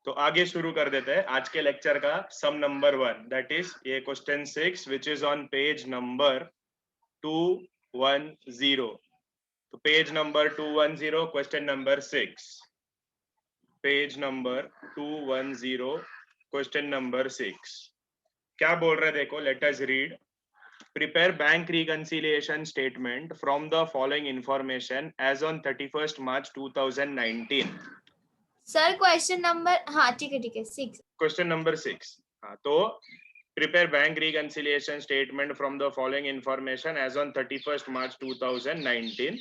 तो आगे शुरू कर देते हैं आज के लेक्चर का सम नंबर 1, दैट इज ये question 6 which is on page number 210। तो page number 210 question number 6, page number 210 question number 6 क्या बोल रहे हैं देखो, let us read. Prepare bank reconciliation statement from the following information as on 31st March 2019. Sir question number, हाँ ठीक है 6, question number 6। हाँ, तो prepare bank reconciliation statement from the following information as on 31st March 2019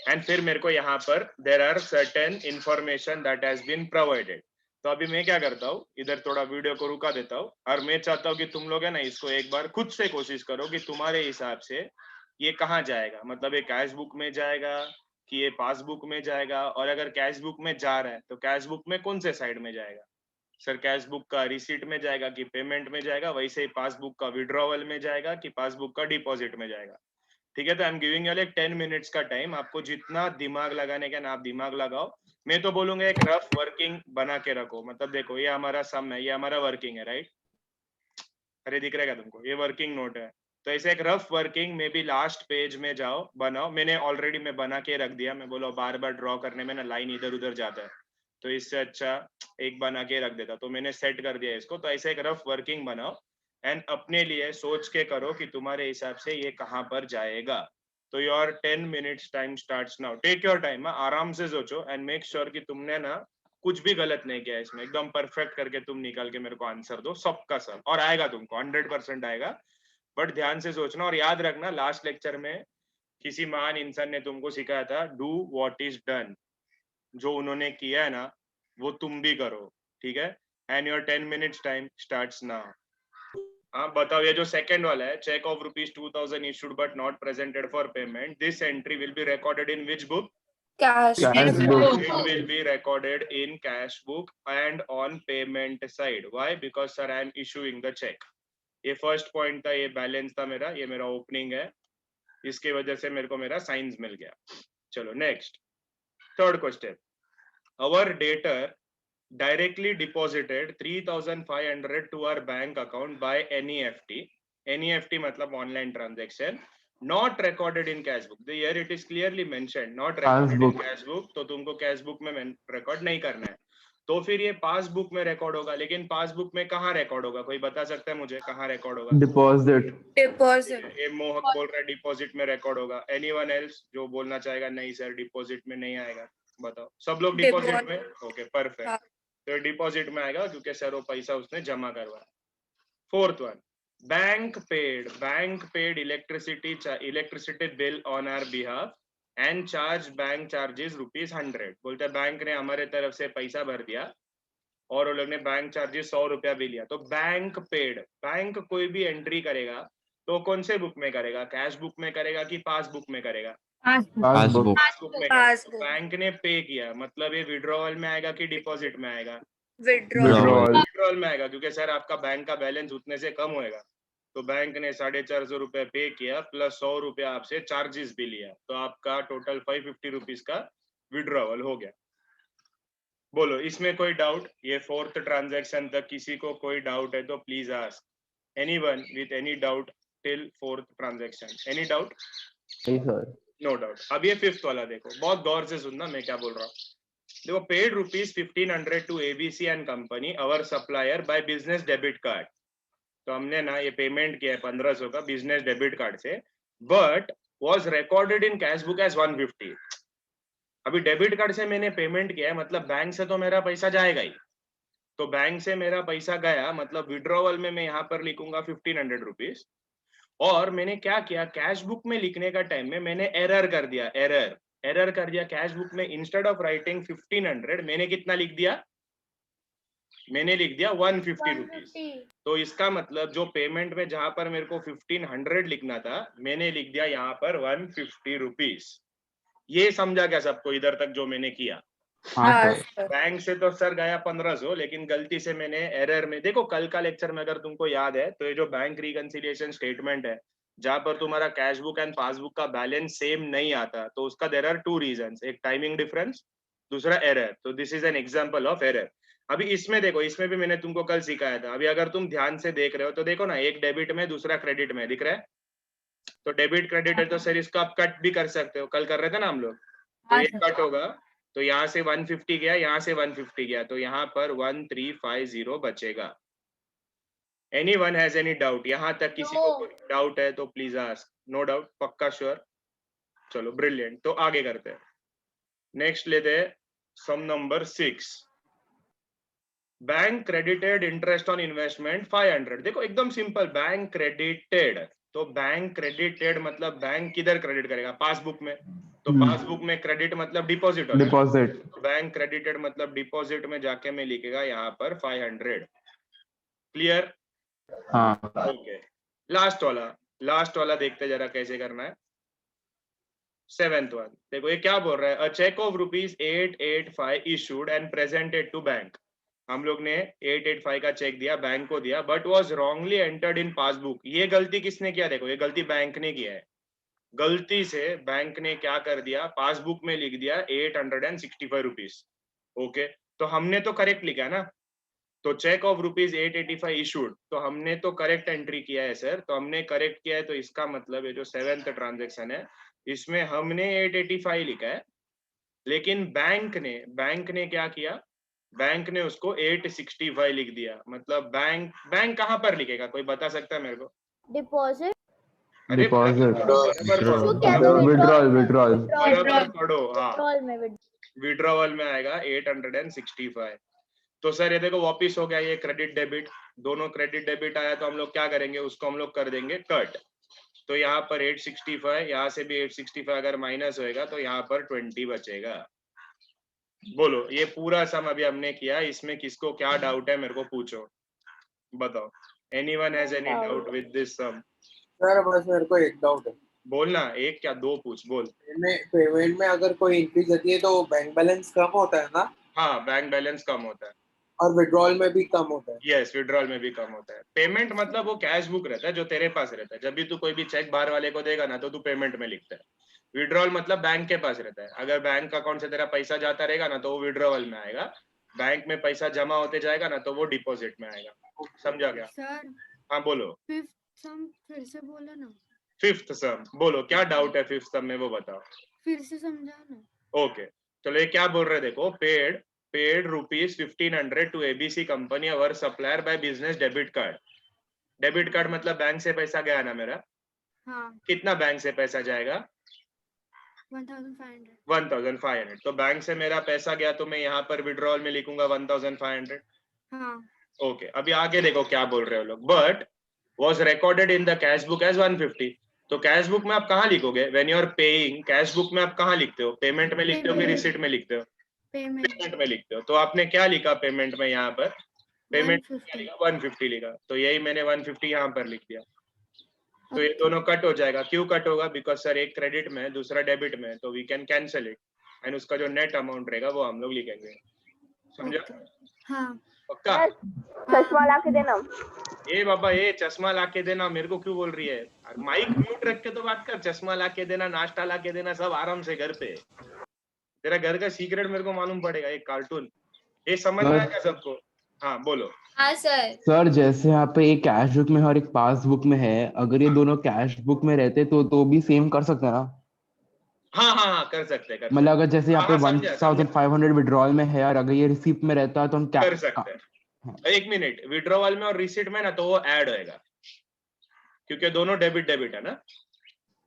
and फिर मेरे को यहाँ पर there are certain information that has been provided। तो अभी मैं क्या करता हूँ, इधर थोड़ा वीडियो को रुका देता हूँ और मैं चाहता हूँ कि तुम लोग है ना इसको एक बार खुद से कोशिश करो कि तुम्हारे हिसाब से ये कहाँ जाएगा, मतलब ये कैश बुक में जाएगा कि ये पासबुक में जाएगा, और अगर कैश बुक में जा रहा है तो कैश बुक में कौन से साइड में जाएगा। सर कैश बुक का रिसीट में जाएगा कि पेमेंट में जाएगा, वैसे ही पासबुक का विड्रॉवल में जाएगा कि पासबुक का डिपॉजिट में जाएगा। ठीक है, तो I am giving you like 10 minutes का टाइम, आपको जितना दिमाग लगाने का ना आप दिमाग लगाओ। मैं तो बोलूंगा एक रफ वर्किंग बना के रखो, मतलब देखो ये हमारा सम है, ये हमारा वर्किंग है, राइट। अरे दिख रहेगा तुमको, ये वर्किंग नोट है। तो ऐसे एक रफ वर्किंग में भी लास्ट पेज में जाओ, बनाओ। मैंने ऑलरेडी मैं बना के रख दिया, मैं बोलो बार बार ड्रॉ करने में ना लाइन इधर उधर जाता है, तो इससे अच्छा एक बना के रख देता, तो मैंने सेट कर दिया इसको। तो ऐसे एक रफ वर्किंग बनाओ एंड अपने लिए सोच के करो कि तुम्हारे हिसाब से ये कहाँ पर जाएगा। तो your 10 minutes time starts now, take your time, आराम से सोचो एंड मेक श्योर कि तुमने ना कुछ भी गलत नहीं किया इसमें, एकदम परफेक्ट करके तुम निकाल के मेरे को आंसर दो, सबका सब, और आएगा तुमको 100% आएगा। बट ध्यान से सोचना और याद रखना, लास्ट लेक्चर में किसी महान इंसान ने तुमको सिखाया था डू व्हाट इज डन, जो उन्होंने किया है ना वो तुम भी करो, ठीक है। And your 10 minutes time starts now. हाँ बताओ, ये जो सेकंड वाला है, cheque of ₹2000 issued but not presented for payment, this entry will be recorded in which book? Cash It will be recorded in cash book and on payment side. Why? Because sir I am issuing the check. ये first point था, ये balance था मेरा, ये मेरा opening है, इसके वजह से मेरे को मेरा साइंस मिल गया। चलो next, third question. Our debtor directly deposited 3,500 to our bank account by NEFT. NEFT मतलब online transaction, not recorded in cash book. Here it is clearly mentioned not recorded in cash book, तो तुमको cash book में record नहीं करना है। तो फिर ये पासबुक में रिकॉर्ड होगा, लेकिन पासबुक में कहाँ रिकॉर्ड होगा, कोई बता सकता है मुझे कहाँ रिकॉर्ड होगा? डिपॉजिट। ये मोहक बोल रहा है डिपॉजिट में रिकॉर्ड होगा। एनीवन एल्स जो बोलना चाहेगा नहीं सर डिपॉजिट में नहीं आएगा, बताओ। सब लोग डिपॉजिट में, ओके परफेक्ट। तो डिपॉजिट में आएगा क्योंकि सर वो पैसा उसने जमा करवाया। Fourth one, bank paid electricity bill on our behalf and charge bank charges ₹100। बोलते हैं बैंक ने हमारे तरफ से पैसा भर दिया और वो लोग ने बैंक चार्जेस ₹100 भी लिया। तो बैंक पेड, बैंक कोई भी एंट्री करेगा तो कौन से बुक में करेगा, कैश बुक में करेगा कि पासबुक में करेगा? पासबुक। पासबुक में करेगा। बैंक ने पे किया मतलब ये विड्रॉवल में आएगा कि डिपॉजिट में आएगा? विड्रॉवल में आएगा, क्योंकि सर आपका बैंक का बैलेंस उतने से कम होएगा। तो बैंक ने ₹450 पे किया प्लस ₹100 आपसे चार्जेस भी लिया, तो आपका टोटल ₹550 का विड्रॉवल हो गया। बोलो इसमें कोई डाउट? ये फोर्थ ट्रांजैक्शन तक किसी को कोई डाउट है तो please ask anyone with any doubt till fourth transaction. Any doubt? No doubt. अब ये फिफ्थ वाला देखो, बहुत गौर से सुनना मैं क्या बोल रहा हूँ। देखो, paid ₹1500 to ABC and company our supplier by business debit card. तो हमने ना ये पेमेंट किया है 1500 का बिजनेस डेबिट कार्ड से, but was recorded in cash book as 150। अभी डेबिट कार्ड से मैंने पेमेंट किया है, मतलब बैंक से तो मेरा पैसा जाएगा ही। तो बैंक से मेरा पैसा गया मतलब विड्रॉवल में मैं यहाँ पर लिखूंगा ₹1500। और मैंने क्या किया, कैश बुक में लिखने का टाइम में मैंने एरर कर दिया, एरर कर दिया कैश बुक में। इंस्टेड ऑफ राइटिंग 1500 मैंने कितना लिख दिया? मैंने लिख दिया ₹150। तो इसका मतलब जो पेमेंट में जहां पर मेरे को 1500 लिखना था मैंने लिख दिया यहाँ पर ₹150। ये समझा क्या सबको इधर तक जो मैंने किया? बैंक से तो सर गया 1500, लेकिन गलती से मैंने एरर में, देखो कल का लेक्चर में अगर तुमको याद है तो ये जो बैंक रिकंसिलिएशन स्टेटमेंट है जहां पर तुम्हारा कैश बुक एंड पासबुक का बैलेंस सेम नहीं आता, तो उसका देयर आर 2 रीजंस, एक टाइमिंग डिफरेंस, दूसरा एरर। तो this is an example of error. अभी इसमें देखो, इसमें भी मैंने तुमको कल सिखाया था। अभी अगर तुम ध्यान से देख रहे हो तो देखो ना, एक डेबिट में दूसरा क्रेडिट में दिख रहा है। तो डेबिट क्रेडिट है तो सर इसका आप कट भी कर सकते हो, कल कर रहे थे ना हम लोग। तो हाँ ये सर। कट होगा, तो यहाँ से 150 गया, यहाँ से 150 गया, तो यहाँ पर 1350 बचेगा। Anyone has any doubt? यहाँ तक किसी को कोई डाउट है तो प्लीज आस्क। No doubt? पक्का श्योर? चलो ब्रिलियंट, तो आगे करते हैं। नेक्स्ट लेते हैं sum number 6। Bank credited interest on investment 500। देखो एकदम सिंपल, बैंक क्रेडिटेड। तो बैंक क्रेडिटेड मतलब बैंक किधर क्रेडिट करेगा? पासबुक में। तो पासबुक में क्रेडिट मतलब डिपॉजिट होगा। डिपॉजिट। तो बैंक क्रेडिटेड मतलब डिपॉजिट में जाके मैं लिखेगा यहाँ पर 500। क्लियर? हाँ ओके। लास्ट वाला देखते जरा कैसे करना है। 7th वन देखो, ये क्या बोल रहा है? A cheque of ₹885 issued and presented to bank. हम लोग ने 885 का चेक दिया, बैंक को दिया, but was wrongly entered in passbook. ये गलती किसने किया? देखो ये गलती बैंक ने किया है। गलती से बैंक ने क्या कर दिया? पासबुक में लिख दिया 865 रुपीज। ओके, तो हमने तो करेक्ट लिखा ना। तो चेक ऑफ ₹885 इशूड, तो हमने तो करेक्ट एंट्री किया है सर। तो हमने करेक्ट किया है, तो इसका मतलब ये जो 7th ट्रांजेक्शन है इसमें हमने 885 लिखा है, लेकिन बैंक ने क्या किया? बैंक ने उसको 865 लिख दिया। मतलब बैंक कहाँ पर लिखेगा? कोई बता सकता है मेरे को? डिपॉजिट। अरे डिपॉजिट। बराबर पढ़ो, विड्रॉल विड्रॉल। बराबर पढ़ो। हाँ, विड्रॉल में विड्रॉवल में आएगा 865। तो सर ये देखो वापिस हो गया ये क्रेडिट डेबिट। दोनों क्रेडिट डेबिट आया, तो हम लोग क्या करेंगे? उसको हम लोग कर देंगे कट। तो यहाँ पर 865, यहाँ से भी 865 अगर माइनस होएगा तो यहाँ पर 20 बचेगा। बोलो, ये पूरा सम अभी हमने किया, इसमें किसको क्या डाउट है मेरे को पूछो, बताओ। Anyone has any doubt with this sum? Sir बस मेरे को एक डाउट है। बोलना, एक क्या दो पूछ, बोल। पेमेंट में अगर कोई इंक्रीज होती है तो बैंक बैलेंस कम होता है ना? हाँ, बैंक बैलेंस कम होता है। और विड्रॉल में भी कम होता है? यस, विड्रॉल में भी कम होता है। पेमेंट मतलब वो कैश बुक रहता है जो तेरे पास रहता है। जब भी तू कोई भी चेक बाहर वाले को देगा ना तो तू पेमेंट में लिखता है। विड्रॉल मतलब बैंक के पास रहता है। अगर बैंक अकाउंट से तेरा पैसा जाता रहेगा ना तो वो विड्रॉवल में आएगा। बैंक में पैसा जमा होते जाएगा ना तो वो डिपॉजिट में आएगा। समझा क्या? सर हाँ बोलो। फिफ्थ सम फिर से बोलो ना। 5th सम बोलो, क्या डाउट है 5th सम में वो बताओ। फिर से समझाओ ना। ओके, चलो ये क्या बोल रहे देखो। Paid ₹1500 to ABC company our supplier by business debit card. Debit card मतलब बैंक से पैसा गया ना मेरा। हाँ, कितना बैंक से पैसा जाएगा? 1500। 1500। तो बैंक से मेरा पैसा गया तो मैं यहाँ पर विड्रॉल में लिखूंगा 1500। हाँ, ओके, अभी आगे देखो क्या बोल रहे हो लोग। But was recorded in the cash book as 150। तो कैश बुक में आप कहाँ लिखोगे? When you are paying, cash book में आप कहाँ लिखते हो? पेमेंट में लिखते हो कि रिसिट में लिखते हो? पेमेंट में लिखते हो। तो आपने क्या लिखा पेमेंट में? यहाँ पर पेमेंट 150 लिखा, तो यही मैंने 150 यहाँ पर लिख दिया। तो ये दोनों कट हो जाएगा। क्यों कट होगा? बिकॉज सर एक क्रेडिट में दूसरा डेबिट में, तो we can cancel it and उसका जो नेट अमाउंट रहेगा वो हम लोग लिखेंगे। समझा? हाँ, पक्का? चश्मा ला के देना। ए बाबा, ये चश्मा ला के देना मेरे को क्यों बोल रही है? माइक म्यूट रख के तो बात कर। चश्मा ला के देना, नाश्ता ला के देना, सब आराम से घर पे। तेरा घर का सीक्रेट मेरे को मालूम पड़ेगा। एक कार्टून, ये समझ में आया सबको? हाँ बोलो। हाँ सर। सर जैसे यहाँ पे एक कैश बुक में है और एक पासबुक में है, अगर ये दोनों कैश बुक में रहते तो भी सेम कर सकते हैं ना? हाँ हाँ हाँ, कर सकते हैं, कर मतलब सकते अगर जैसे यहाँ पे हाँ, समझा, समझा। 1500 विड्रॉल में है और अगर ये रिसीप्ट में रहता है तो हम क्या कर सकते हैं। एक मिनट, विड्रॉवल में और रिसीट में ना तो वो ऐड होएगा, क्योंकि दोनों डेबिट डेबिट है ना।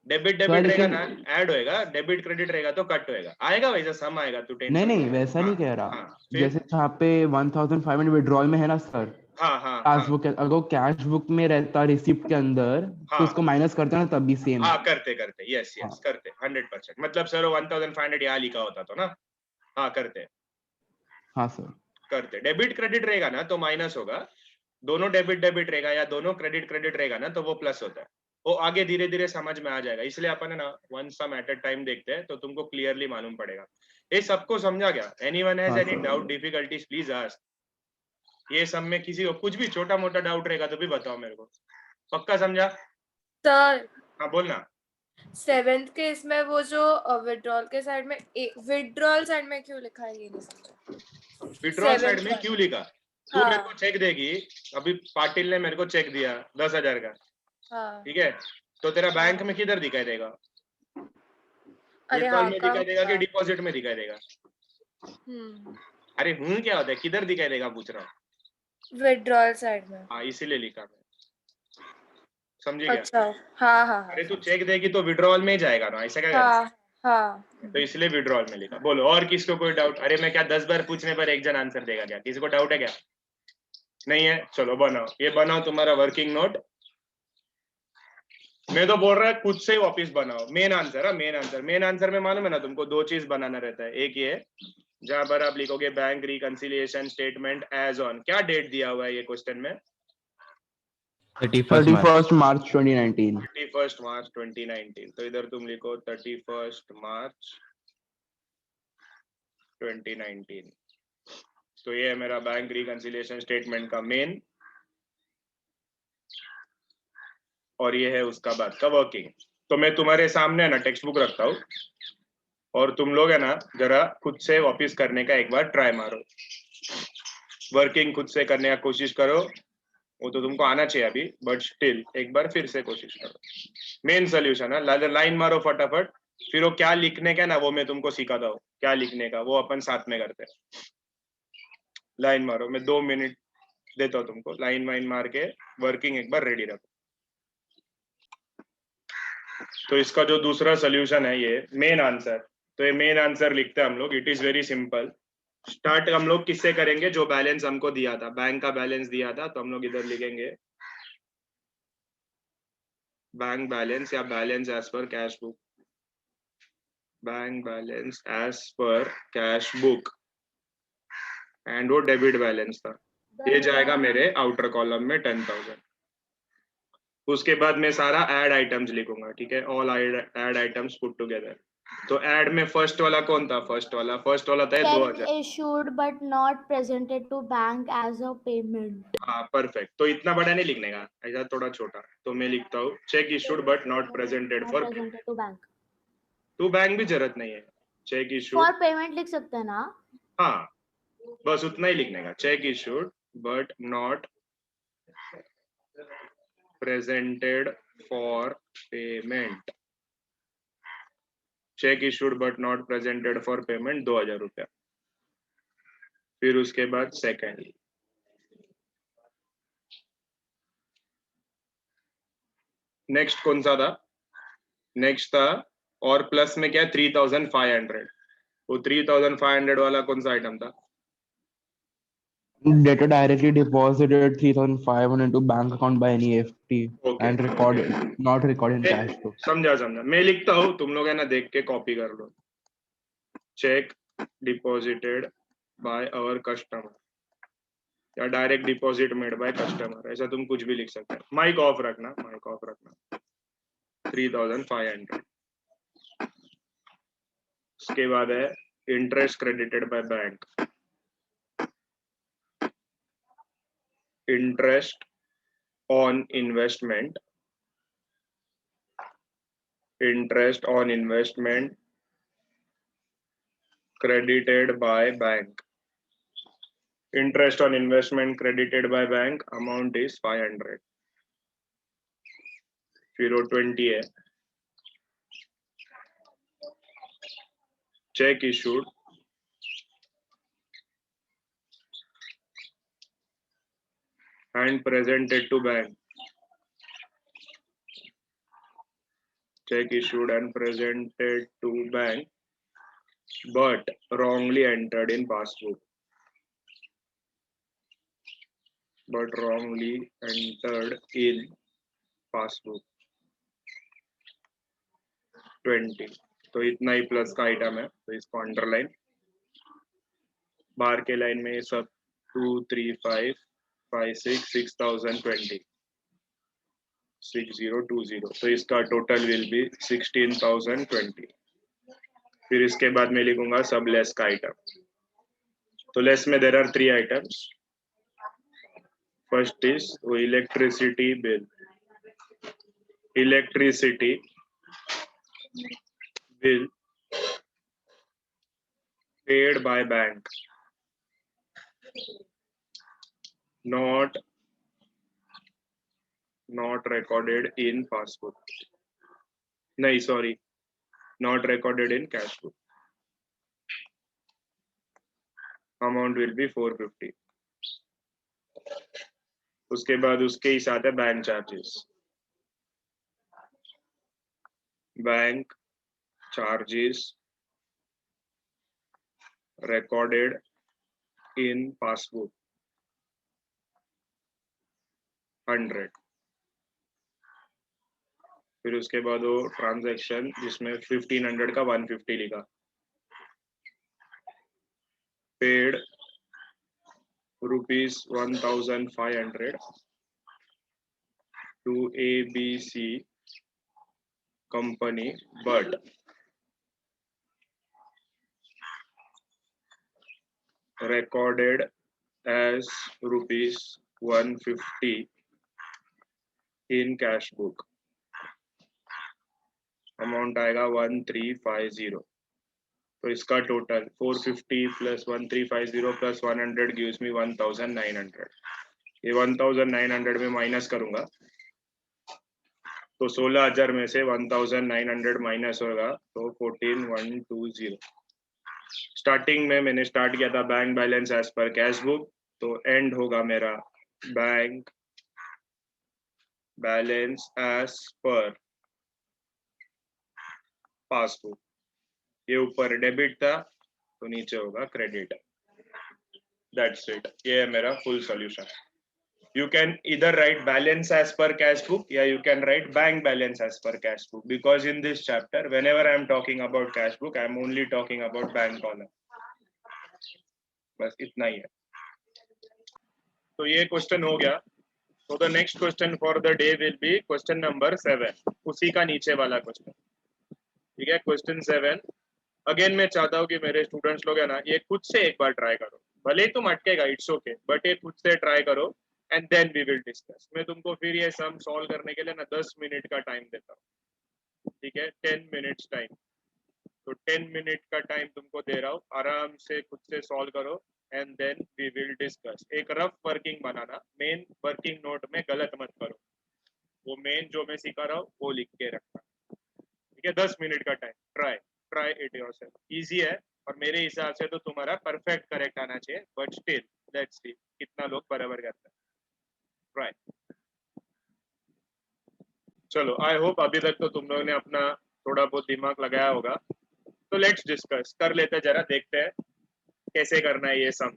डेबिट डेबिट रहेगा ना, ऐड होएगा। डेबिट क्रेडिट रहेगा तो कट होएगा। आएगा वैसा सम आएगा, तू टेंशन नहीं वैसा नहीं कह रहा। हाँ, फिर? जैसे यहाँ पे 1500 विड्रॉल में है ना सर, हाँ हाँ पासबुक अगर वो कैश बुक में रहता रिसिप्ट के अंदर हाँ, तो उसको माइनस करते हैं ना तब भी सेम। हाँ करते करते, यस हाँ। यस करते 100%। मतलब सर 1500 यहाँ लिखा होता तो ना। हाँ करते हाँ सर करते। डेबिट क्रेडिट रहेगा ना तो माइनस होगा। दोनों डेबिट डेबिट रहेगा या दोनों क्रेडिट क्रेडिट रहेगा ना तो वो प्लस होता है। वो आगे धीरे धीरे समझ में आ जाएगा। इसलिए अपन है ना one sum at a time देखते हैं तो तुमको क्लियरली मालूम पड़ेगा। ये सबको समझा क्या? एनीवन हैज हाँ, any sir. Doubt, difficulties, please ask. ये सब में किसी को कुछ भी छोटा मोटा डाउट रहेगा तो भी बताओ मेरे को। पक्का समझा? सर हाँ बोलना। 7th के इसमें वो जो विड्रॉल के साइड में विड्रॉल साइड में क्यों लिखा है ये नहीं समझा। विड्रॉल साइड में Seventh क्यों लिखा? तू हाँ। मेरे को चेक देगी, अभी पाटिल ने मेरे को चेक दिया 10,000 का, हाँ ठीक है, तो तेरा बैंक में किधर दिखाई देगा? अरे विड्रॉल हाँ में दिखाई देगा कि कम डिपॉजिट में दिखाई देगा? अरे क्या होता है, किधर दिखाई देगा पूछ रहा हूँ। विड्रॉल साइड में। हाँ इसीलिए लिखा मैं, समझी क्या? अच्छा हाँ हाँ हाँ अरे तू चेक देगी तो विड्रॉल में ही जाएगा ना, ऐसा क्या करेगा? हाँ हाँ तो इसलिए विड्रॉल में लिखा। बोलो और किसको कोई डाउट? अरे मैं क्या 10 बार पूछने पर एक जन आंसर देगा क्या? किसी को डाउट है क्या? नहीं है, चलो बनाओ, ये बनाओ तुम्हारा वर्किंग नोट। मैं तो बोल रहा है खुद से वापिस बनाओ। मेन आंसर है, मेन आंसर में मालूम है ना तुमको, 2 चीज बनाना रहता है। एक ये जहां पर आप लिखोगे bank reconciliation statement as on, क्या डेट दिया हुआ है ये क्वेश्चन में? 31 मार्च 2019। 31 मार्च 2019। तो इधर तुम लिखो 31 मार्च 2019। तो ये है मेरा बैंक रिकंसिलिएशन स्टेटमेंट का मेन, और ये है उसका बाद का वर्किंग। तो मैं तुम्हारे सामने है ना टेक्स्ट बुक रखता हूँ, और तुम लोग है ना जरा खुद से वापिस करने का एक बार ट्राई मारो, वर्किंग खुद से करने का कोशिश करो। वो तो तुमको आना चाहिए अभी, बट स्टिल एक बार फिर से कोशिश करो। मेन सोल्यूशन है, लाइन मारो फटाफट, फिर वो क्या लिखने का ना वो मैं तुमको सिखाता हूँ, क्या लिखने का वो अपन साथ में करते हैं। लाइन मारो, मैं 2 मिनट देता हूँ तुमको, लाइन वाइन मार के वर्किंग एक बार रेडी रखो। तो इसका जो दूसरा सोल्यूशन है ये मेन आंसर, तो ये मेन आंसर लिखते हैं हम लोग। It is very simple. Start हम लोग किससे करेंगे? जो बैलेंस हमको दिया था, बैंक का बैलेंस दिया था, तो हम लोग इधर लिखेंगे बैंक बैलेंस या balance as per cash book, bank balance as per cash book, and वो डेबिट बैलेंस था, ये जाएगा मेरे आउटर कॉलम में 10,000। उसके बाद मैं सारा ऐड आइटम्स लिखूंगा, ठीक है, all add items put together. तो ऐड में फर्स्ट वाला कौन था? फर्स्ट वाला था 2000। issued but not presented to bank as a payment. हाँ परफेक्ट। तो इतना बड़ा नहीं लिखने का, ऐसा थोड़ा छोटा। तो मैं लिखता हूँ cheque issued but not presented Not for, presented to bank. To bank भी जरूरत नहीं है, चेक For इशूड, payment लिख सकते हैं ना? हाँ बस उतना ही लिखने का, check issued but not presented for payment, check issued but not presented for payment 2000 रुपया। फिर उसके बाद सेकेंड, नेक्स्ट कौन सा था? नेक्स्ट था और प्लस में क्या 3500, वो 3500 वाला कौन सा आइटम था? Debtor directly deposited 3,500 into bank account by NEFT Okay. and not recorded in cash flow. समझा। मैं लिखता हूँ, तुम लोग है ना देख के कॉपी कर लो। Cheque deposited by our customer या direct deposit made by customer, ऐसा तुम कुछ भी लिख सकते हो। माइक ऑफ रखना, 3500। उसके बाद है interest credited by bank, interest on investment, interest on investment credited by bank, interest on investment credited by bank amount is 500, फिर वो 20 है। check issued and presented to bank, check issued and presented to bank but wrongly entered in passbook, but wrongly entered in passbook 20। तो इतना ही plus का item है, तो इसको underline. बाहर के लाइन में ये सब 2 3 5 5 6 6020 6020, तो इसका टोटल विल बी 16,020। फिर इसके बाद मैं लिखूंगा सब लेस का आइटम। तो लेस में there are 3 items. First is electricity bill, electricity bill paid by bank, not recorded in passbook. नहीं, sorry, not recorded in cash book. Amount will be 450. उसके बाद उसके ही साथ है bank charges. Bank charges recorded in passbook 100. फिर उसके बाद वो ट्रांजैक्शन जिसमें 1500 का 150 लिखा. Paid rupees 1500 to ABC company, but recorded as rupees 150 in cash book. Amount आएगा 1350. तो इसका total 450 plus 1350 plus 100 gives me 1900. ये 1900 में माइनस करूंगा तो 16,000 में से 1900 माइनस होगा तो 14,120. स्टार्टिंग में मैंने स्टार्ट किया था bank balance as per cash book, तो एंड होगा मेरा bank balance as per passbook. ये ऊपर डेबिट था तो नीचे होगा क्रेडिट. That's it. ये है मेरा full solution. You can either write balance as per cash book या you can write bank balance as per cash book, because in this chapter whenever I am talking about cash book I am only talking about bank column. बस इतना ही है. तो ये question हो गया. So the next question for the day will be question number 7. उसी का नीचे वाला क्वेश्चन. ठीक है. क्वेश्चन 7 अगेन मैं चाहता हूँ कि मेरे स्टूडेंट्स लोग है ना ये खुद से एक बार ट्राई करो. भले ही तुम अटकेगा, इट्स ओके, बट ये खुद से ट्राई करो and then we will discuss. मैं तुमको फिर ये सम सॉल्व करने के लिए ना 10 मिनट का टाइम देता हूँ. ठीक है. 10 मिनट्स टाइम. तो 10 मिनट का टाइम तुमको दे रहा हूँ. आराम से खुद से सॉल्व करो and then we will discuss. एक रफ वर्किंग बनाना. मेन वर्किंग नोट में गलत मत करो. वो मेन जो मैं सिखा रहा हूँ वो लिख के रखना. ठीक है. 10 मिनट का time. Try it yourself. Easy है और मेरे हिसाब से तो तुम्हारा परफेक्ट करेक्ट आना चाहिए, बट स्टिल लेट्स सी कितना लोग बराबर करते हैं. ट्राई. चलो, आई होप अभी तक तो तुम लोगों ने अपना थोड़ा बहुत दिमाग लगाया होगा. तो लेट्स डिस्कस कर लेते हैं. जरा देखते हैं कैसे करना है ये सम.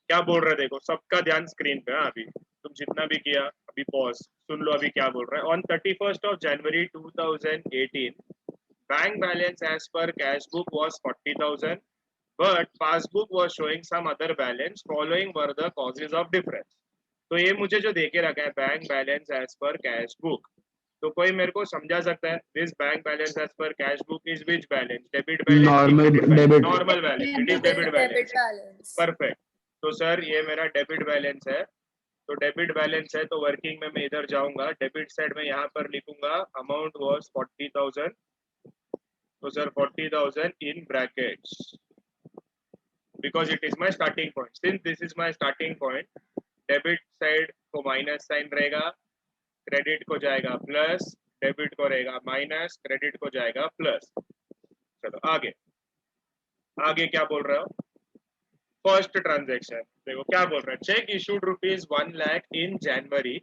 क्या बोल रहे देखो, सबका ध्यान स्क्रीन पे. अभी तुम जितना भी किया अभी पॉज सुन लो. अभी क्या बोल रहा है. On 31st of January 2018 bank balance as per cash book was 40,000, but passbook was showing some other balance. Following were the causes of difference. तो ये मुझे जो देके रखा है bank balance as per cash book, तो कोई मेरे को समझा सकता है this bank balance as per cash book is which balance? Debit balance, normal balance. It is debit balance. Perfect. तो सर ये मेरा डेबिट बैलेंस है. तो डेबिट बैलेंस है तो वर्किंग में मैं इधर जाऊंगा. डेबिट साइड में यहाँ पर लिखूंगा अमाउंट वाज 40,000. तो sir 40,000 in brackets because it is my starting point. Since this is my starting point, debit side को माइनस साइन रहेगा, क्रेडिट को जाएगा प्लस, डेबिट को रहेगा माइनस, क्रेडिट को जाएगा प्लस. चलो आगे. आगे क्या बोल रहा हूँ. फर्स्ट ट्रांजैक्शन देखो क्या बोल रहा है. Check issued rupees 1 lakh in January,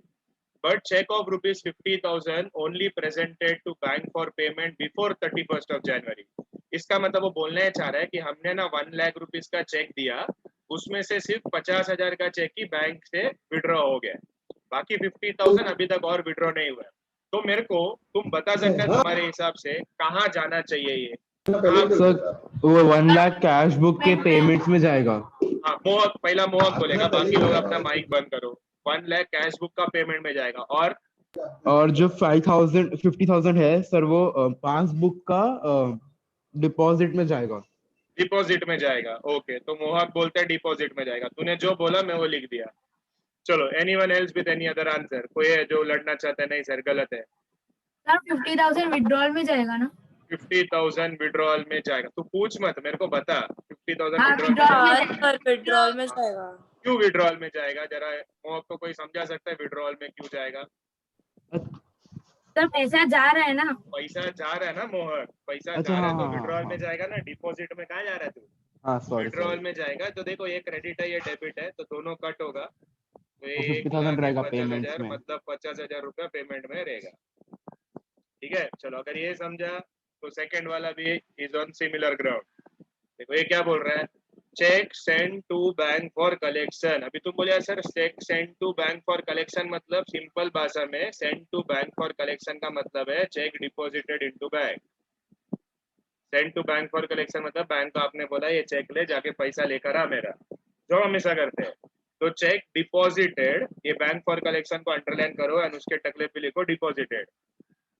but check of rupees 50,000 only presented to bank for payment before 31st of January. इसका मतलब वो बोलने चाह रहा है कि हमने ना 1 लाख रुपीस का चेक दिया, उसमें से सिर्फ 50,000 का चेक ही बैंक से विड्रॉ हो गया, बाकी 50,000 अभी तक और विड्रॉ नहीं हुआ. तो मेरे को तुम बता सकते हैं तुम्हारे हिसाब से कहाँ जाना चाहिए ये. सर वो 1 लाख कैश बुक के पेमेंट्स में जाएगा. हाँ, मोहक पहला मोहक बोलेगा, बाकी लोग अपना माइक बंद करो. 1 लाख कैश बुक का पेमेंट में जाएगा. और जो 50,000 है सर वो पासबुक का डिपॉजिट में जाएगा. डिपॉजिट में जाएगा. ओके. तो मोहक बोलते हैं डिपॉजिट में जाएगा. तूने जो बोला मैं वो लिख दिया. चलो, anyone else with any other answer? कोई है जो लड़ना चाहता है? नहीं सर गलत है. सर 50,000 विड्रॉल में जाएगा ना? 50,000 विड्रॉल में जाएगा. तू पूछ मत, मेरे को बता 50,000 हाँ, विड्रॉल में withdrawal जाएगा। हाँ सर विड्रॉल में जाएगा। क्यों विड्रॉल में जाएगा? जरा मोहक को कोई समझा सकता है विड्रॉल में क्यों जाएगा? सर पैसा जा रहा है ना। पैसा जा रहा है ना मोहक, पैसा अच्छा, जा रहा है हाँ, तो हाँ, विड्रॉल में हाँ। जाएगा ना। डिपॉजिट में कहाँ जा रहा है तू? हाँ, सॉरी विड्रॉल सॉरी। में जाएगा तो देखो ये क्रेडिट है ये डेबिट है तो दोनों कट होगा तो तो 1,50,000 रहेगा पेमेंट्स 50,000 में। मतलब 50,000 रुपया पेमेंट में रहेगा। ठीक है, चलो अगर ये समझा तो सेकंड वाला भी इज ऑन सिमिलर ग्राउंड। देखो ये क्या बोल रहा है, cheque send to bank for collection. अभी तुम बोले sir cheque send to bank for collection मतलब सिंपल भाषा में send to bank for collection का मतलब है cheque deposited into bank. Send to bank for collection मतलब बैंक को आपने बोला ये चेक ले जाके पैसा लेकर आ मेरा, जो हम ऐसा करते हैं। तो चेक डिपॉजिटेड, ये बैंक फॉर कलेक्शन को अंडरलाइन करो एंड उसके टकले पे लिखो डिपॉजिटेड।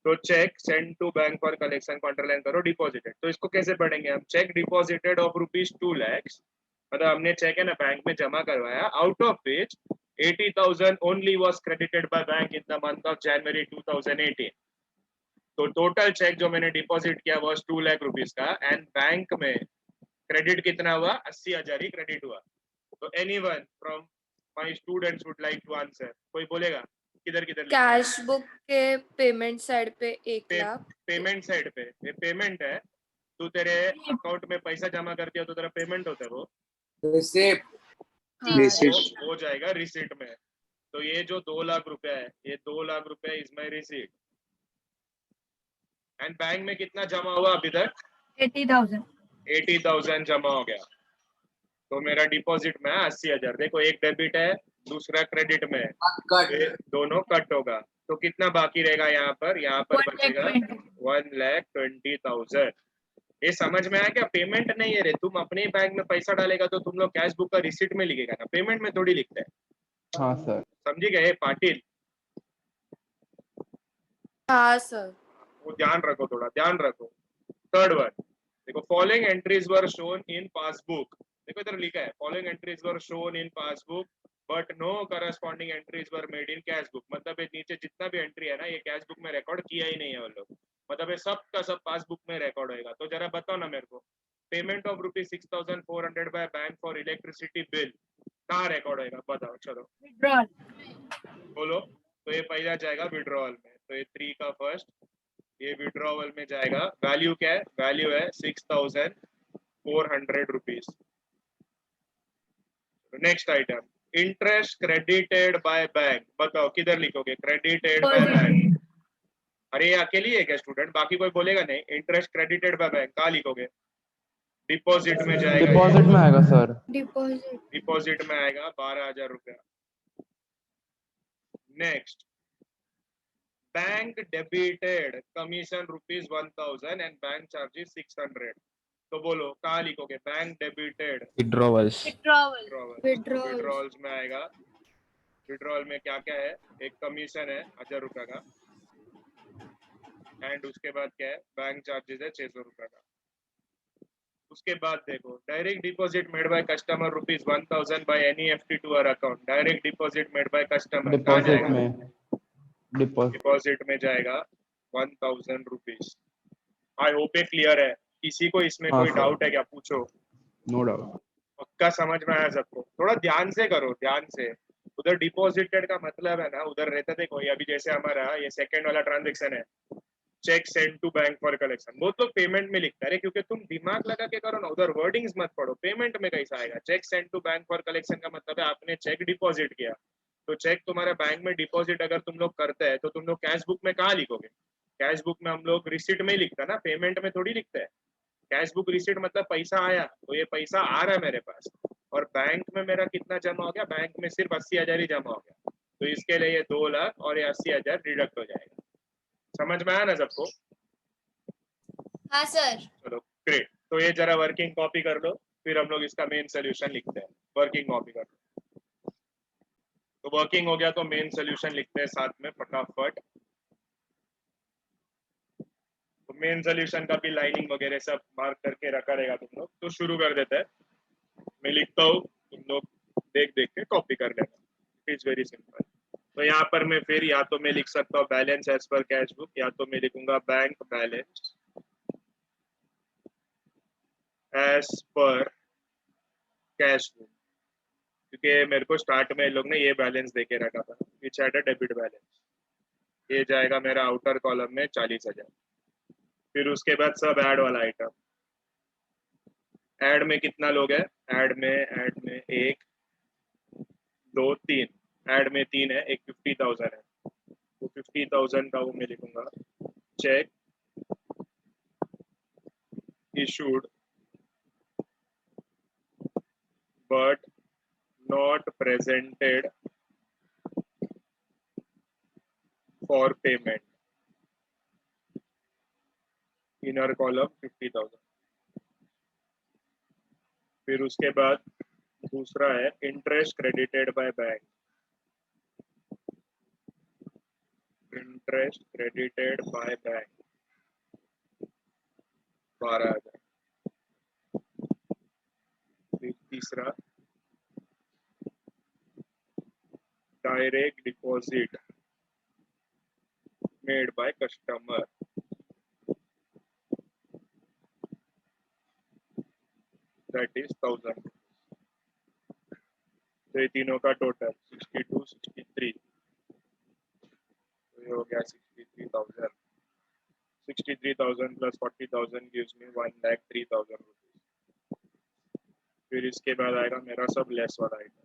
तो cheque send to bank for collection को अंडरलाइन करो डिपॉजिटेड। तो इसको कैसे पढ़ेंगे हम? चेक डिपॉजिटेड ऑफ ₹2 लाख, मतलब हमने चेक है ना बैंक में जमा करवाया, out of which 80,000 only was credited by bank in the month of January 2018। तो टोटल चेक जो मैंने डिपॉजिट किया वाज 2 लाख रुपीस का एंड बैंक में क्रेडिट कितना हुआ? 80,000 ही क्रेडिट हुआ। तो anyone from my students would like to answer, कोई बोलेगा किधर किधर लिखना है? कैश बुक के पेमेंट साइड पे 1 लाख। पेमेंट साइड पे ये पेमेंट है, तू तेरे अकाउंट में पैसा जमा कर दिया तो तेरा पेमेंट होता है वो रिसिप्ट। हाँ हो जाएगा रिसीट में। तो ये जो 2 लाख रुपया है ये 2 लाख रुपया is my receipt and bank में कितना जमा हुआ अभी तक? 80,000। 80,000 जमा हो गया। तो मेरा डिपॉजिट में है 80,000। देखो एक डेबिट है दूसरा क्रेडिट में है, कट। ये दोनों कट होगा तो कितना बाकी रहेगा यहाँ पर? यहाँ पर बचेगा 1,20,000। ये समझ में आया क्या? पेमेंट नहीं है रे, तुम अपने बैंक में पैसा डालेगा तो तुम लोग कैश बुक का रिसीट में लिखेगा ना, पेमेंट में थोड़ी लिखते हैं। हाँ सर। समझी गए पाटिल? हाँ सर। वो ध्यान रखो, थोड़ा ध्यान रखो। थर्ड वन देखो, following entries were shown in passbook. देखो इधर लिखा है following entries were shown in passbook but no corresponding entries were made in cash book. मतलब ये नीचे जितना भी एंट्री है ना ये कैश बुक में रिकॉर्ड किया ही नहीं है वो लोग, मतलब ये सब का सब पासबुक में रिकॉर्ड होएगा। तो जरा बताओ ना मेरे को, payment of ₹6,400 by bank for electricity bill कहाँ रिकॉर्ड होएगा? बताओ चलो विड्रॉल। बोलो। तो ये पहला जाएगा विड्रॉल में, तो ये 3 का फर्स्ट ये विड्रॉवल में जाएगा। वैल्यू क्या है? वैल्यू है 6,400 rupees. Next item, interest credited by bank. बताओ किधर लिखोगे? Credited by bank. अरे ये अकेली है क्या स्टूडेंट? बाकी कोई बोलेगा नहीं? इंटरेस्ट क्रेडिटेड बाय बैंक कहाँ लिखोगे? डिपॉजिट में जाएगा। डिपॉजिट में आएगा सर। डिपॉजिट। डिपॉजिट में आएगा 12,000 रुपया। Next, bank debited commission ₹1,000 and bank charges 600। तो बोलो कहाँ लिखोगे? Bank debited withdrawals. विड्रॉल्स में आएगा। विड्रॉल में क्या क्या है? एक कमीशन है 1,000 रुपया का एंड उसके बाद क्या है? बैंक चार्जेस है 600 रुपया का। उसके बाद देखो, direct deposit made by customer ₹1,000 by NEFT to our account. Direct deposit made by customer कहाँ डिपॉजिट जाएगा? में। डिपॉजिट में जाएगा 1,000 रुपीज। आई होप ये क्लियर है। किसी को इसमें हाँ कोई सर। डाउट है क्या? पूछो। No doubt. पक्का समझ में आया सबको? थोड़ा ध्यान से करो, ध्यान से। उधर डिपॉजिटेड का मतलब है ना, उधर रहता देखो ये अभी जैसे हमारा ये सेकंड वाला ट्रांजेक्शन है, cheque send to bank for collection, वो तो पेमेंट में लिखता है क्योंकि तुम दिमाग लगा के करो ना, उधर वर्डिंग्स मत पढ़ो। पेमेंट में कैसा आएगा? Cheque send to bank for collection का मतलब है आपने चेक डिपॉजिट किया, तो चेक तुम्हारे बैंक में डिपॉजिट अगर तुम लोग करते हैं तो तुम लोग कैश बुक में कहाँ लिखोगे? कैश बुक में हम लोग रिसीट में ही लिखता है ना, पेमेंट में थोड़ी लिखता है। कैश बुक रिसीट मतलब पैसा आया, तो ये पैसा आ रहा है मेरे पास और बैंक में मेरा कितना जमा हो गया? बैंक में सिर्फ 80,000 ही जमा हो गया, तो इसके लिए ये 2 लाख और ये 80,000 डिडक्ट हो जाएगा। समझ में आया ना सबको? हाँ सर। चलो ग्रेट। तो ये जरा वर्किंग कॉपी कर लो, फिर हम लोग इसका मेन सोल्यूशन लिखते हैं। वर्किंग कॉपी कर लो। तो वर्किंग हो गया तो मेन सोल्यूशन लिखते हैं साथ में फटाफट। तो मेन सोल्यूशन का भी लाइनिंग वगैरह सब मार्क करके रखा रहेगा तुम लोग। तो शुरू कर देते हैं। मैं लिखता हूँ, तुम लोग देख देख के कॉपी कर लेना। It is very simple. तो यहाँ पर मैं फिर या तो मैं लिख सकता हूँ balance as per cash book, या तो मैं लिखूंगा bank balance as per cash book, क्योंकि मेरे को स्टार्ट में लोग ने ये बैलेंस दे के रखा था which had a debit balance, ये जाएगा मेरा आउटर कॉलम में 40,000। फिर उसके बाद सब ऐड वाला आइटम, ऐड में कितना लोग है, ऐड में 1 2 3, ऐड में 3 है, एक 50,000 है, तो 50,000 का वो मैं लिखूंगा check issued but not presented for payment, inner column 50,000। फिर उसके बाद दूसरा है interest credited by bank, interest credited by bank 12,000। फिर तीसरा direct deposit made by customer, that is 1,000। तो ये तीनों का टोटल 62 63, तो ये हो गया 63,000। 63,000 plus 40,000 gives me 1,03,000 rupees। फिर इसके बाद आएगा मेरा सब लेस वाला आइटम,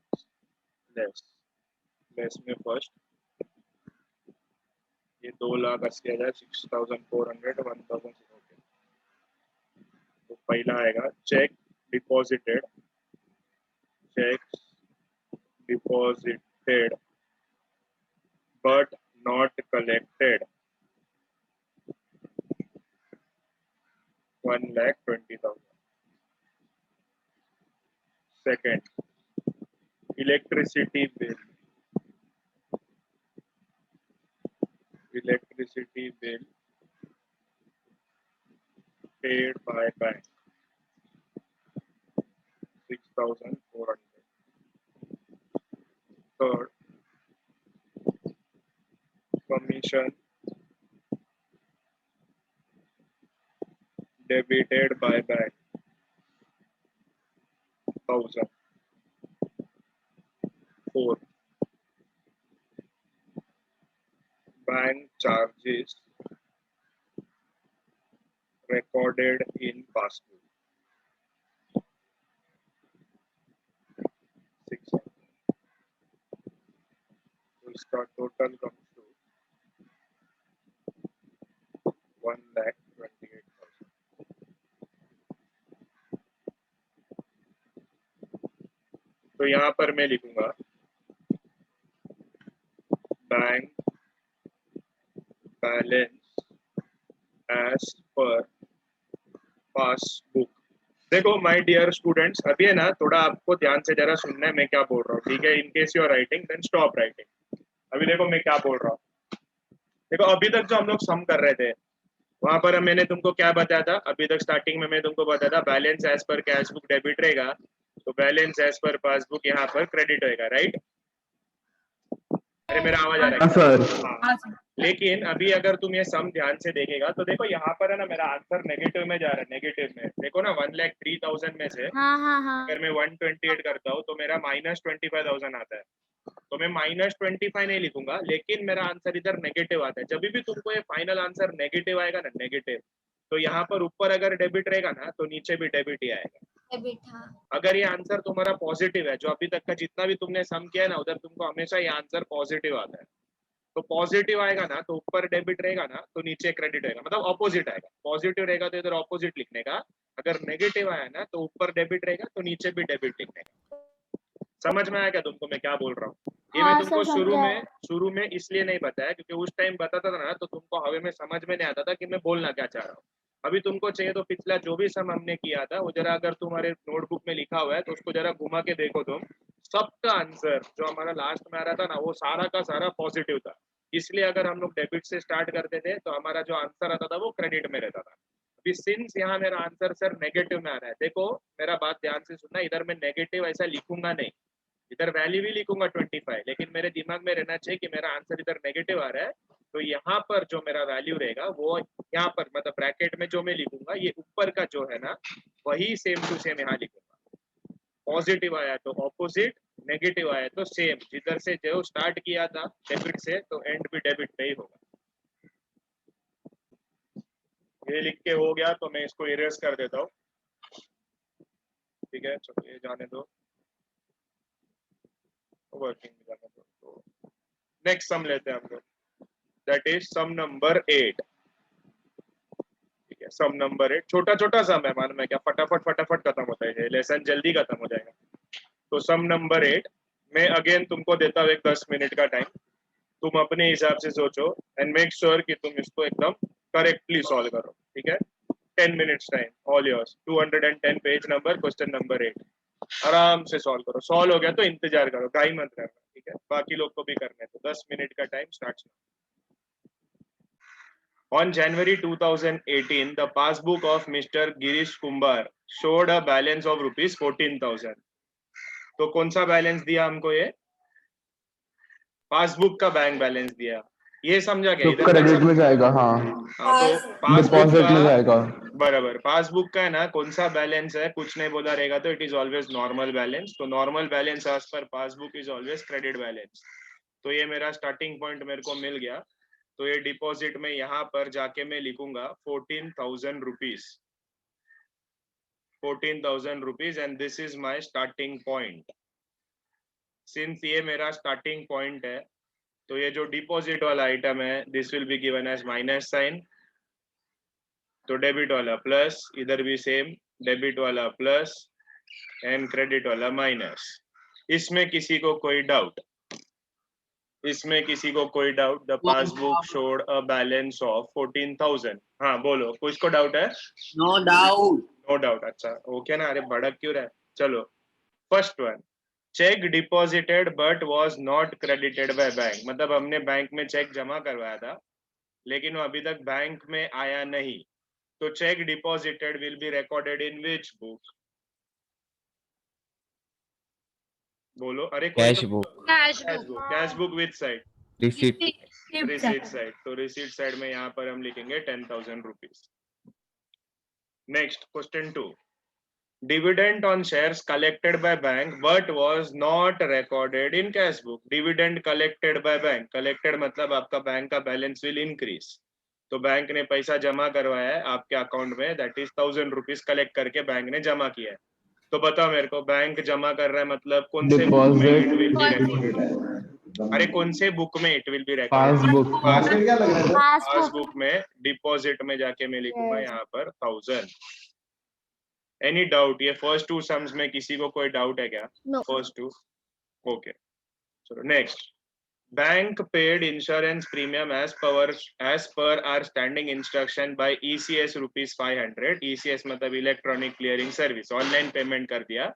लेस में फर्स्ट ये 2,80,000 6,400 1,000। तो पहला आएगा check deposited, check deposited but not collected 1,20,000। Second, electricity bill, paid by bank 6,400। Third, commission debited by bank 1,000। Fourth, bank charges recorded in passbook 600। तो इसका टोटल comes to 1,28,000। तो यहाँ पर मैं लिखूंगा bank balance as per passbook. देखो my dear students, अभी है ना थोड़ा आपको ध्यान से जरा सुनना है मैं क्या बोल रहा हूँ, ठीक है? In case you are writing then stop writing. अभी देखो मैं क्या बोल रहा हूँ, देखो अभी तक जो हम लोग सम कर रहे थे वहां पर मैंने तुमको क्या बताया था, अभी तक स्टार्टिंग में मैं तुमको बताया था balance as per cash book debit रहेगा, तो बैलेंस एज पर पासबुक यहाँ पर क्रेडिट होएगा, राइट? अरे मेरा आवाज आ रहा है? सर हाँ। लेकिन अभी अगर तुम ये सम ध्यान से देखेगा तो देखो यहाँ पर है ना मेरा आंसर नेगेटिव में जा रहा है, नेगेटिव में देखो ना 1,03,000 में से हाँ हाँ हाँ अगर मैं 128 करता हूँ तो मेरा -25,000 आता है, तो मैं -25 नहीं लिखूंगा, लेकिन मेरा आंसर इधर नेगेटिव आता है। जब भी तुमको ये फाइनल आंसर नेगेटिव आएगा ना, नेगेटिव, तो यहाँ पर ऊपर अगर डेबिट रहेगा ना तो नीचे भी डेबिट ही आएगा। डेबिट, हाँ। अगर ये आंसर तुम्हारा पॉजिटिव है, जो अभी तक का जितना भी तुमने सम किया है ना उधर तुमको हमेशा ये आंसर पॉजिटिव आता है, तो पॉजिटिव आएगा ना तो ऊपर डेबिट रहेगा ना तो नीचे क्रेडिट रहेगा, मतलब ऑपोजिट आएगा। पॉजिटिव रहेगा तो इधर ऑपोजिट लिखने का, अगर नेगेटिव आया ना तो ऊपर डेबिट रहेगा तो नीचे भी डेबिट लिखने का। समझ में आया क्या तुमको मैं क्या बोल रहा हूँ? ये मैं हाँ तुमको सर, समझ आया। शुरू में इसलिए नहीं बताया क्योंकि उस टाइम बताता था ना तो तुमको हवे में समझ में नहीं आता था कि मैं बोलना क्या चाह रहा हूँ। अभी तुमको चाहिए तो पिछला जो भी सम हमने किया था वो जरा अगर तुम्हारे नोटबुक में लिखा हुआ है तो उसको जरा घुमा के देखो तुम, सबका आंसर जो हमारा लास्ट में आ रहा था ना वो सारा का सारा पॉजिटिव था। इसलिए अगर हम लोग डेबिट से स्टार्ट करते थे तो हमारा जो आंसर आता था वो क्रेडिट में रहता था। अभी सिंस यहाँ मेरा आंसर सर नेगेटिव में आ रहा है, देखो मेरा बात ध्यान से सुनना, इधर मैं नेगेटिव ऐसा लिखूंगा नहीं, इधर वैल्यू भी लिखूंगा 25, लेकिन मेरे दिमाग में रहना चाहिए कि मेरा आंसर इधर नेगेटिव आ रहा है, तो यहाँ पर जो मेरा वैल्यू रहेगा वो यहाँ पर मतलब ब्रैकेट में जो मैं लिखूंगा ये ऊपर का जो है ना वही सेम टू सेम यहाँ लिखूंगा। पॉजिटिव आया तो ऑपोजिट, नेगेटिव आया तो सेम। जिधर से जो स्टार्ट किया था डेबिट से तो एंड भी डेबिट पे ही होगा। ये लिख के हो गया तो मैं इसको इरेज कर देता हूँ, ठीक है। चलो ये जाने दो, वर्किंग में जाने दो। तो नेक्स्ट सम लेते हैं हम लोग, दैट इज सम नंबर 8, ठीक है। सम नंबर 8 छोटा छोटा सम है, मालूम है क्या, फटाफट फटाफट खत्म होता है, लेसन जल्दी खत्म हो जाएगा। तो सम नंबर 8 मैं अगेन तुमको देता हूँ एक 10 मिनट का टाइम, तुम अपने हिसाब से सोचो एंड मेक श्योर कि तुम इसको एकदम करेक्टली सॉल्व करो, ठीक है। 10 minutes time, all yours. 210 page number, question number 8, आराम से सॉल्व करो। सॉल्व हो गया तो इंतजार करो, गाई मत करना, ठीक है। बाकी लोग को भी करना है, तो 10 मिनट का time start. On January 2018, the passbook of Mr. Girish Kumbar showed a balance of rupees 14,000. तो कौन सा बैलेंस दिया हमको, ये पासबुक का बैंक बैलेंस दिया। ये समझा क्या, तो इधर क्रेडिट में जाएगा, हाँ तो पासबुक डिपॉजिट में का जाएगा। बराबर, पासबुक का है ना, कौन सा बैलेंस है कुछ नहीं बोला रहेगा तो it is always normal balance. तो normal balance as per passbook is always credit balance. तो ये मेरा स्टार्टिंग पॉइंट मेरे को मिल गया। तो ये डिपॉजिट में यहाँ पर जाके मैं लिखूंगा 14,000 rupees, 14,000 rupees, and this is my starting point. Since ये मेरा स्टार्टिंग पॉइंट है तो ये जो डिपॉजिट वाला आइटम है this will be given as minus sign. तो डेबिट वाला प्लस, इधर भी सेम, डेबिट वाला प्लस एंड क्रेडिट वाला माइनस। इसमें किसी को कोई डाउट, इसमें किसी को कोई doubt? The passbook showed a balance of 14,000। हाँ बोलो, कुछ को डाउट है? No doubt. नो डाउट, अच्छा ओके ना। अरे भड़क क्यों रहा है। चलो first one, cheque deposited but was not credited by bank. मतलब हमने बैंक में चेक जमा करवाया था लेकिन वो अभी तक बैंक में आया नहीं। तो cheque deposited will be recorded in which book? बोलो। अरे cash book, cash book which side? Receipt, receipt side. तो रिसीट साइड में यहाँ पर हम लिखेंगे 10,000 rupees. Next question 2, dividend on shares collected by bank but was not recorded in cash book. Dividend collected by bank, collected मतलब आपका bank का balance will increase. तो बैंक ने पैसा जमा करवाया है आपके अकाउंट में, दैट इज 1,000 रुपीज कलेक्ट करके बैंक ने जमा किया है। तो बताओ मेरे को, बैंक जमा कर रहा है मतलब कौन से बुक में deposit, it will be recorded? अरे कौन से बुक में it will be recorded? Passbook, passbook में डिपॉजिट में जाके मैं लिखूंगा यहाँ पर 1,000। Any doubt? ये फर्स्ट टू सम्स में किसी को कोई डाउट है क्या? No. First two, okay. चलो next, bank paid insurance premium as per our standing instruction by ECS rupees 500। ECS मतलब electronic clearing service, online payment कर दिया।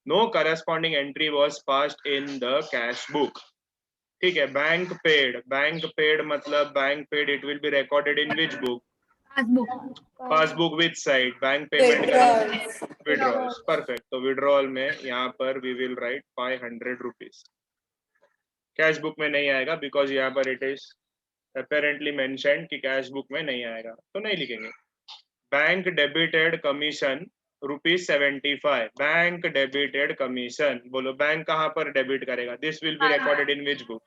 No corresponding entry was passed in the cash book. ठीक है, bank paid मतलब bank paid it will be recorded in which book? Passbook which side? Bank payment Withdrawals. Withdrawals, perfect. तो withdrawal में यहाँ पर we will write 500 rupees. Cash book में नहीं आएगा बिकॉज यहाँ पर इट इज अपेरेंटली मेंशन्ड कि कैश बुक में नहीं आएगा, तो नहीं लिखेंगे। Bank debited commission rupees 75। Bank debited commission, बोलो बैंक कहाँ पर डेबिट करेगा? This will be recorded in which book?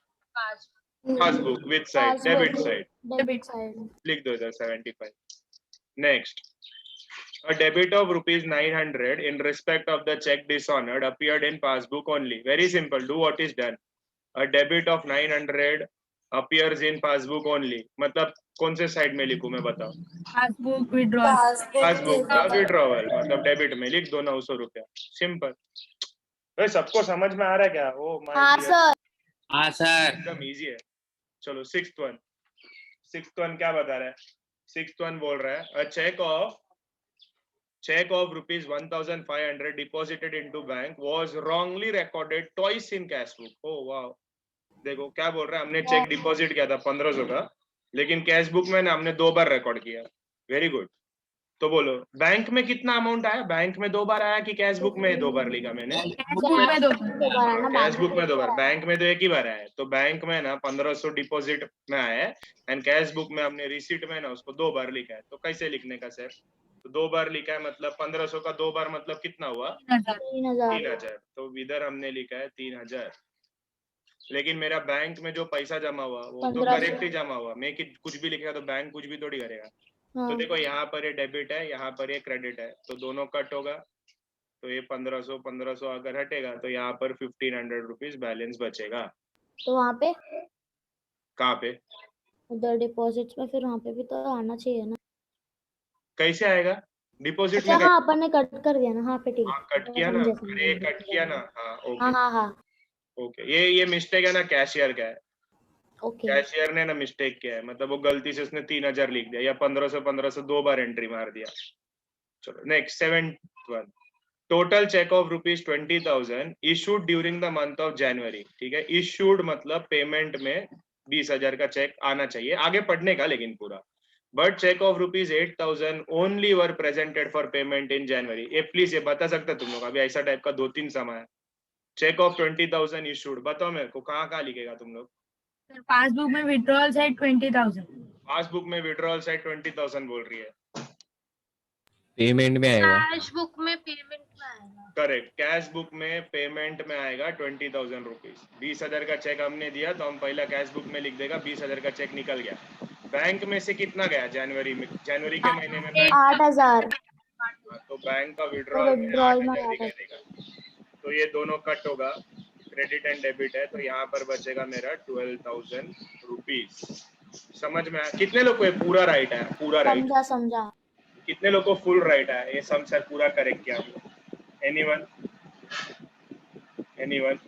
Passbook which side? Debit side. Debit side. लिख दो इधर 75। Next, a debit of rupees 900 in respect of the check dishonored appeared in passbook only. Very simple, do what is done. A debit of 900 appears in passbook only. मतलब कौन से side में लिखूं मैं, बताओ? पासबुक विड्रॉल, पासबुक का withdrawal मतलब debit में लिख दो 900 रुपया, सिंपल। तो सबको समझ में आ रहा है क्या? ओ हाँ माय सर। हाँ सर। एकदम इजी है। चलो सिक्स्थ वन क्या बता रहा है? सिक्स्थ वन बोल रहा है, a check of rupees 1,500 deposited into bank was wrongly recorded twice in cash book. Oh wow, देखो क्या बोल रहा है, हमने चेक डिपॉजिट किया था 1,500 का लेकिन कैश बुक में ना हमने 2 बार रिकॉर्ड किया। Very good. तो बोलो बैंक में कितना अमाउंट आया? बैंक में 2 बार आया कि कैश बुक में 2 बार लिखा मैंने? कैश बुक में 2 बार, बैंक में तो एक ही बार आया है। तो बैंक में ना 1,500 डिपॉजिट में आया है एंड कैश बुक में हमने रिसीट में ना उसको 2 बार लिखा है। तो कैसे लिखने का सर? तो 2 बार लिखा है, मतलब 1500 का 2 बार मतलब कितना हुआ? 3,000। 3000। तो इधर हमने लिखा है 3000, लेकिन मेरा बैंक में जो पैसा जमा हुआ वो तो 1500। करेक्ट ही जमा हुआ। मैं कुछ भी लिखेगा तो बैंक कुछ भी थोड़ी करेगा। तो हाँ देखो यहाँ पर ये डेबिट है, यहाँ पर ये क्रेडिट है, तो दोनों कट होगा। तो ये 1500 अगर हटेगा तो यहाँ पर 1500 रुपीज बैलेंस बचेगा। तो वहाँ पे कहाँ पे? उधर डिपॉजिट्स में फिर वहाँ पे भी तो आना चाहिए ना। कैसे आएगा डिपॉजिट अच्छा में? हाँ, अपन ने कट कर दिया ना। हाँ फिर ठीक हाँ है, कट तो मैं किया ना, समझे अरे कट किया ना। हाँ हाँ ओके हाँ हाँ ओके। ये मिस्टेक है ना कैशियर का है। ओके। कैशियर ने ना मिस्टेक किया है, मतलब वो गलती से उसने 3000 लिख दिया, या 1500 2 बार एंट्री मार दिया। चलो next 7th one. Total cheque of ₹20,000 issued during the month of January. ठीक है, इशूड मतलब पेमेंट में 20,000 का चेक आना चाहिए, आगे पढ़ने का लेकिन पूरा। But cheque of ₹8,000 only were presented for payment in January. ये प्लीज ये बता सकते तुम लोग? अभी ऐसा टाइप का 2-3 समय है। चेक ऑफ 20,000 इशूड, बताओ मेरे को कहाँ कहाँ लिखेगा तुम लोग? सर पासबुक में विड्रॉल साइड 20,000। पासबुक में विड्रॉल साइड 20,000 बोल रही है। पेमेंट में आएगा। कैश बुक में पेमेंट में आएगा। करेक्ट, कैश बुक में पेमेंट में आएगा 20,000 रुपीज। 20,000 का चेक हमने दिया तो हम पहला कैश बुक में लिख देगा 20,000 का चेक निकल गया। बैंक में से कितना गया जनवरी में? जनवरी के महीने में बैंक 8,000 तो बैंक का तो विड्रॉल में विड्रॉल में 8,000 आया था। दिखाई देगा। तो ये दोनों कट होगा, क्रेडिट एंड डेबिट है, तो यहाँ पर बचेगा मेरा 12,000 रुपीज। समझ में आया? कितने लोग को ये पूरा राइट है? पूरा राइट? समझा समझा। कितने लोग को फुल राइट है? ये सम सर पूरा करेक्ट किया हम लोग। एनीवन? एनीवन?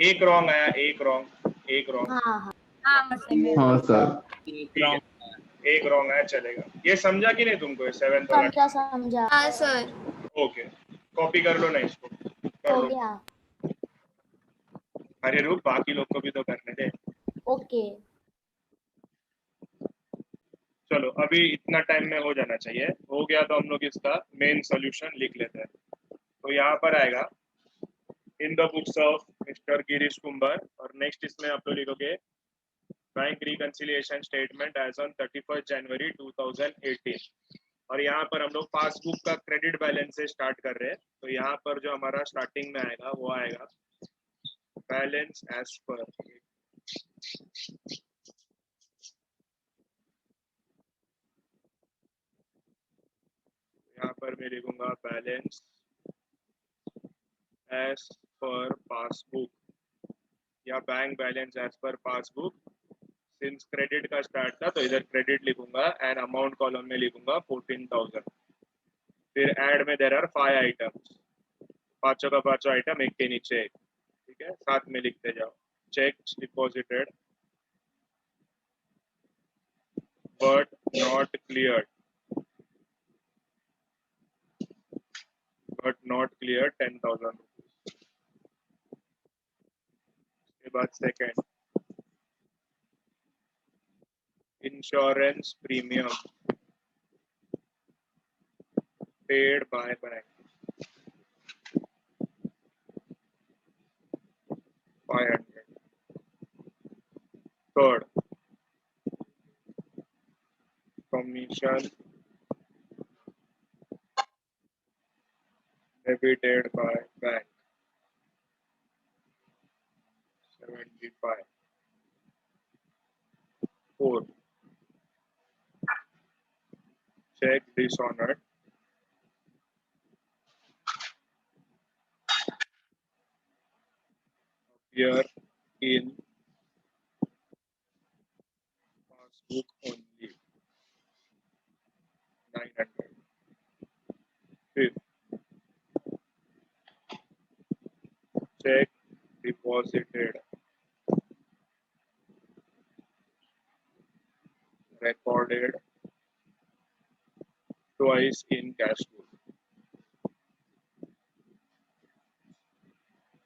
एक रॉन्ग आया, एक रॉन्ग, एक रॉन्ग। हाँ हाँ हाँ हाँ सर। ठीक है, एक रॉन्ग आया चलेगा। ये समझा कि नहीं तुमको? 7th वाला? समझा समझा। हाँ सर। ओके, कॉपी कर लो ना इसको, कर हो लो। गया। अरे रुक, बाकी लोग को भी तो करने दे। ओके। चलो अभी इतना टाइम में हो जाना चाहिए। हो गया तो हम लोग इसका मेन सॉल्यूशन लिख लेते हैं। तो यहाँ पर आएगा in the books of mister Girish Kumbar, और नेक्स्ट इसमें आप लोग लिखोगे bank reconciliation statement as on 31st January 2018। और यहाँ पर हम लोग पासबुक का क्रेडिट बैलेंस से स्टार्ट कर रहे हैं। तो यहाँ पर जो हमारा स्टार्टिंग में आएगा वो आएगा बैलेंस एज पर। यहाँ पर मैं लिखूंगा बैलेंस एज पर पासबुक, या bank balance as per passbook. Since credit का स्टार्ट था तो इधर क्रेडिट लिखूंगा एंड अमाउंट कॉलम में लिखूंगा 14,000। फिर ऐड में देयर आर 5 आइटम्स, पांचों का पांचों आइटम एक के नीचे एक। ठीक है, साथ में लिखते जाओ। Checks deposited but not cleared, but not clear 10,000 rupees. उसके बाद second, insurance premium paid by bank 500। Third, commission debited by bank 75. Fourth, check dishonored appear in passbook only 900. Fifth, check deposited recorded twice in cash book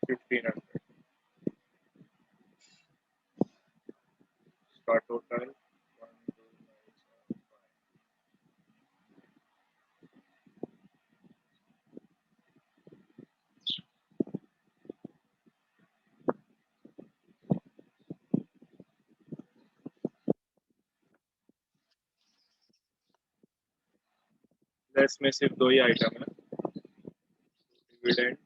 1,500. इसका total 1,297. Plus में सिर्फ दो ही item है, dividend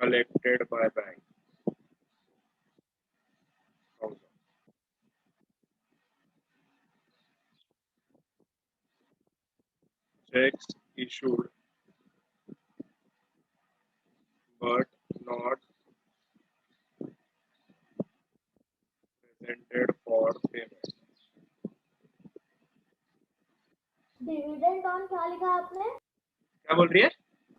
collected by bank. Checks issued but not presented for payment. Dividend on क्या लिखा है आपने? क्या बोल रही है?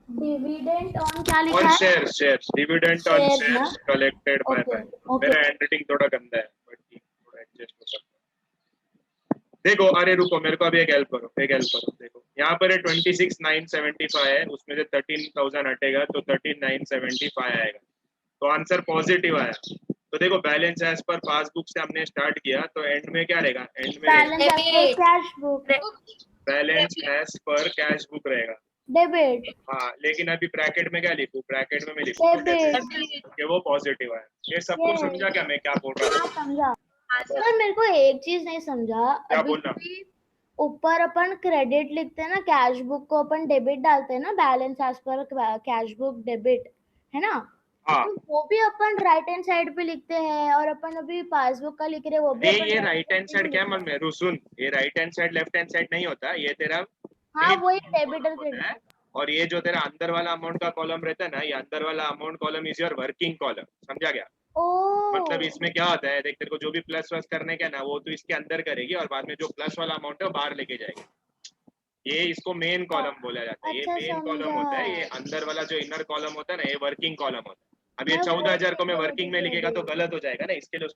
डिविडेंड ऑन क्या लिखा On है? shares, dividend on Shares ना? shares collected by Okay, bank. okay. मेरा हैंडराइटिंग थोड़ा गंदा है, but ठीक, थोड़ा एडजस्ट हो सकता है। देखो, अरे रुको, मेरे को अभी एक हेल्प करो। देखो, यहाँ पर 26,975 है, उसमें से 13,000 हटेगा तो 13,975 आएगा, तो आंसर पॉजिटिव आया। तो देखो, बैलेंस एज पर पासबुक से हमने स्टार्ट किया, तो एंड में क्या रहेगा? एंड में balance Debit. Cash book balance as per cash book रहेगा। डेबिट हाँ, लेकिन अभी ब्रैकेट में क्या लिखूं? ब्रैकेट में मैं लिखूं डेबिट कि वो पॉजिटिव है। ये सब कुछ Yes. समझा क्या मैं क्या बोल रहा हूँ? समझा। पर मेरे को एक चीज नहीं समझा, क्या अभी बोलना? भी ऊपर अपन क्रेडिट लिखते हैं ना, कैश बुक को अपन डेबिट डालते हैं ना, balance as per cash book debit, है ना? हाँ, तो वो भी अपन राइट हैंड साइड पे लिखते हैं, और अपन अभी पासबुक का लिख रहे हैं वो भी अपन ये right राइट हैंड side पे साइड क्या लिखते मन में सुन, ये right hand side left hand side नहीं होता, ये तेरा हैं। हाँ वही डेबिट और होता क्रेडिट। है। और ये जो तेरा अंदर वाला अमाउंट का कॉलम रहता है ना, ये अंदर वाला amount column is your working column, समझा क्या? ओ मतलब इसमें क्या होता है, देख तेरे को जो भी प्लस वस करने का ना, वो तो इसके अंदर करेगी और बाद में जो प्लस वाला अमाउंट है वो बाहर लेके जाएगी। ये इसको मेन कॉलम बोला जाता है। ये अच्छा, मेन कॉलम समझा। होता है, ये अंदर वाला जो इनर कॉलम होता है ना, ये वर्किंग कॉलम होता है। अब ये मैं 14,000 को मैं वही वर्किंग में लिखेगा तो गलत हो जाएगा ना, इसके लिए उसको